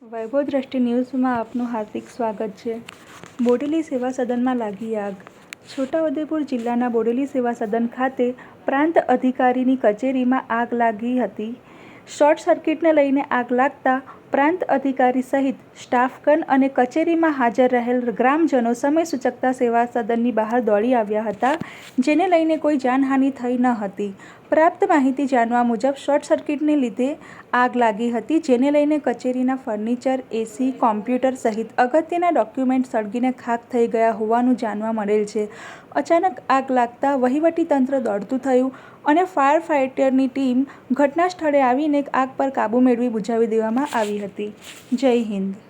વૈભવ દ્રષ્ટિ ન્યૂઝમાં આપનું હાર્દિક સ્વાગત છે. બોડેલી સેવા સદનમાં લાગી આગ. છોટાઉદેપુર જિલ્લાના બોડેલી સેવા સદન ખાતે પ્રાંત અધિકારીની કચેરીમાં આગ લાગી હતી. શોર્ટ સર્કિટને લઈને આગ લાગતા પ્રાંત અધિકારી સહિત સ્ટાફગણ અને કચેરીમાં હાજર રહેલ ગ્રામજનો સમય સૂચકતા સેવા સદનની બહાર દોડી આવ્યા હતા, જેને લઈને કોઈ જાનહાનિ થઈ ન હતી. પ્રાપ્ત માહિતી જાણવા મુજબ શોર્ટ સર્કિટને લીધે આગ લાગી હતી, જેને લઈને કચેરીના ફર્નિચર, એસી, કોમ્પ્યુટર સહિત અગત્યના ડોક્યુમેન્ટ સળગીને ખાખ થઈ ગયા હોવાનું જાણવા મળેલ છે. અચાનક આગ લાગતા વહીવટીતંત્ર દોડતું થયું અને ફાયર ફાઇટરની ટીમ ઘટના સ્થળે આવીને આગ પર કાબૂ મેળવી બુઝાવી દેવામાં આવી હતી. જય હિન્દ.